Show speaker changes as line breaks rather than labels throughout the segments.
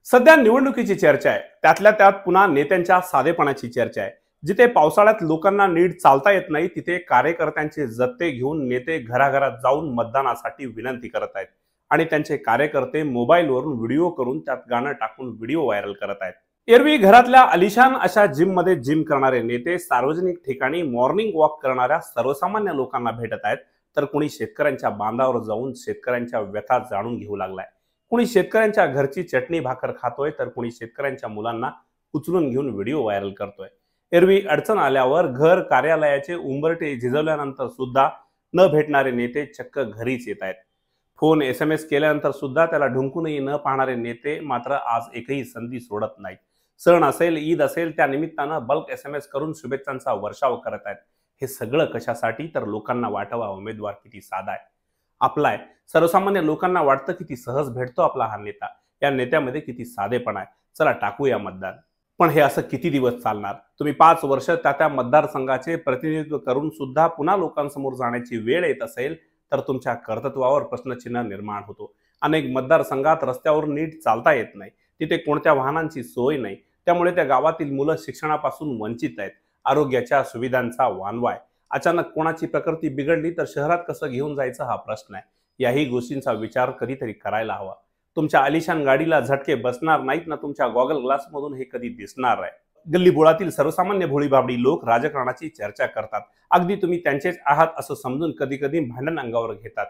सध्या निवडणुकीची चर्चा आहे, त्यातल्या त्यात पुन्हा नेत्यांच्या साधेपणाची चर्चा आहे। जिथे पावसाळ्यात लोकांना नीट चालता येत नाही, तिथे कार्यकर्त्यांचे जत्ते घेऊन नेते घराघरात जाऊन मतदानासाठी विनंती करत आहेत आणि त्यांचे कार्यकर्ते मोबाईलवरून व्हिडिओ करून त्यात गाणं टाकून व्हिडिओ व्हायरल करत आहेत। एरवी घरातल्या अलिशान अशा जिममध्ये जिम करणारे नेते सार्वजनिक ठिकाणी मॉर्निंग वॉक करणाऱ्या सर्वसामान्य लोकांना भेटत आहेत, तर कोणी शेतकऱ्यांच्या बांधावर जाऊन शेतकऱ्यांच्या व्यथा जाणून घेऊ लागलाय। कुणी शेतकऱ्यांच्या घरची चटणी भाकर खातोय, तर कुणी शेतकऱ्यांच्या मुलांना उचलून घेऊन व्हिडिओ व्हायरल करतोय। एरवी अडचण आल्यावर घर कार्यालयाचे उंबरटे झिजवल्यानंतर सुद्धा न भेटणारे नेते चक्क घरीच येत आहेत। फोन SMS केल्यानंतर सुद्धा त्याला ढुंकूनही न पाहणारे नेते मात्र आज एकही संधी सोडत नाहीत। सण असेल, ईद असेल, त्या निमित्तानं बल्क SMS करून शुभेच्छांचा वर्षाव करत आहेत। हे सगळं कशासाठी? तर लोकांना वाटावा उमेदवार किती साधा आहे, आपला आहे। सर्वसामान्य लोकांना वाटतं किती सहज भेटतो आपला हा नेता, या नेत्यामध्ये किती साधेपणा आहे, चला टाकूया मतदान। पण हे असं किती दिवस चालणार? तुम्ही 5 वर्ष त्या मतदारसंघाचे प्रतिनिधित्व करून सुद्धा पुन्हा लोकांसमोर जाण्याची वेळ येत असेल, तर तुमच्या कर्तृत्वावर प्रश्नचिन्ह निर्माण होतो। अनेक मतदारसंघात रस्त्यावर नीट चालता येत नाही, तिथे कोणत्या वाहनांची सोय नाही, त्यामुळे त्या गावातील मुलं शिक्षणापासून वंचित आहेत। आरोग्याच्या सुविधांचा वानवा आहे। अचानक कोणाची प्रकृती बिघडली तर शहरात कसं घेऊन जायचं हा प्रश्न आहे। याही गोष्टींचा विचार कधीतरी करायला हवा। तुमच्या आलिशान गाडीला झटके बसणार नाहीत ना, तुमच्या गॉगल ग्लास मधून हे कधी दिसणार आहे। गल्लीबोळातील सर्वसामान्य भोळीबाबडी लोक राजकारणाची चर्चा करतात, अगदी तुम्ही त्यांचेच आहात असं समजून कधी कधी भांडण अंगावर घेतात।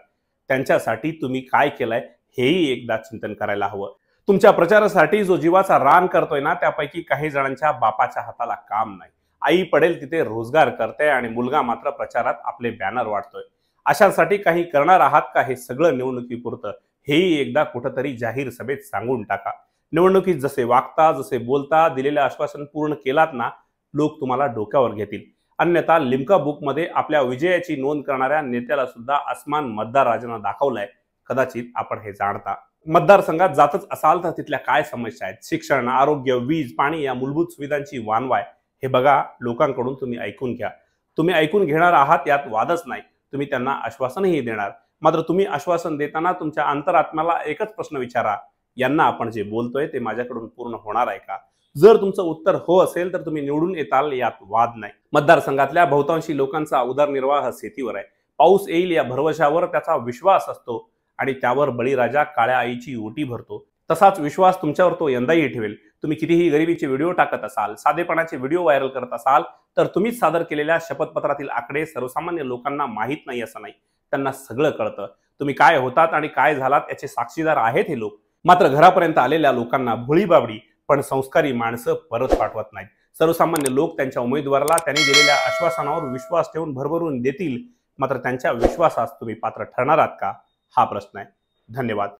त्यांच्यासाठी तुम्ही काय केलंय हेही एकदा चिंतन करायला हवं। तुमच्या प्रचारासाठी जो जीवाचा रान करतोय ना, त्यापैकी काही जणांच्या बापाच्या हाताला काम नाही। आई पडेल तिथे रोजगार करते आणि मुलगा मात्र प्रचारात आपले बॅनर वाटतोय। अशासाठी काही करणार आहात का? हे सगळं निवडणुकीपुरतं हेही एकदा कुठंतरी जाहीर सभेत सांगून टाका। निवडणुकीत जसे वागता, जसे बोलता, दिलेले आश्वासन पूर्ण केलात ना, लोक तुम्हाला डोक्यावर घेतील। अन्यथा लिम्का बुकमध्ये आपल्या विजयाची नोंद करणाऱ्या नेत्याला सुद्धा आसमान मतदार राजांना दाखवलाय, कदाचित आपण हे जाणता। मतदारसंघात जातच असाल तर तिथल्या काय समस्या आहेत, शिक्षण, आरोग्य, वीज, पाणी या मूलभूत सुविधांची वानवा आहे, हे बघा। लोकांकडून तुम्ही ऐकून घ्या। तुम्ही ऐकून घेणार आहात यात वादच नाही। तुम्ही त्यांना आश्वासनही देणार, मात्र तुम्ही आश्वासन देताना तुमच्या अंतरात्म्याला एकच प्रश्न विचारा, यांना आपण जे बोलतोय ते माझ्याकडून पूर्ण होणार आहे का? जर तुमचं उत्तर हो असेल तर तुम्ही निवडून येताल, यात वाद नाही। मतदारसंघातल्या बहुतांशी लोकांचा उदरनिर्वाह शेतीवर आहे। पाऊस येईल या भरवशावर त्याचा विश्वास असतो आणि त्यावर बळीराजा काळ्या आईची ओटी भरतो। तसाच विश्वास तुमच्यावर तो यंदाही ठेवेल। तुम्ही कितीही गरिबीचे व्हिडिओ टाकत असाल, साधेपणाचे व्हिडिओ व्हायरल करत असाल, तर तुम्हीच सादर केलेल्या शपथपत्रातील आकडे सर्वसामान्य लोकांना माहीत नाही असं नाही, त्यांना सगळं कळतं। तुम्ही काय होतात आणि काय झालात याचे साक्षीदार आहेत हे लोक। मात्र घरापर्यंत आलेल्या लोकांना भोळीबाबडी पण संस्कारी माणसं परत पाठवत नाहीत। सर्वसामान्य लोक त्यांच्या उमेदवाराला त्यांनी दिलेल्या आश्वासनावर विश्वास ठेवून भरभरून देतील, मात्र त्यांच्या विश्वासास तुम्ही पात्र ठरणार आहात का? हा प्रश्न आहे। धन्यवाद।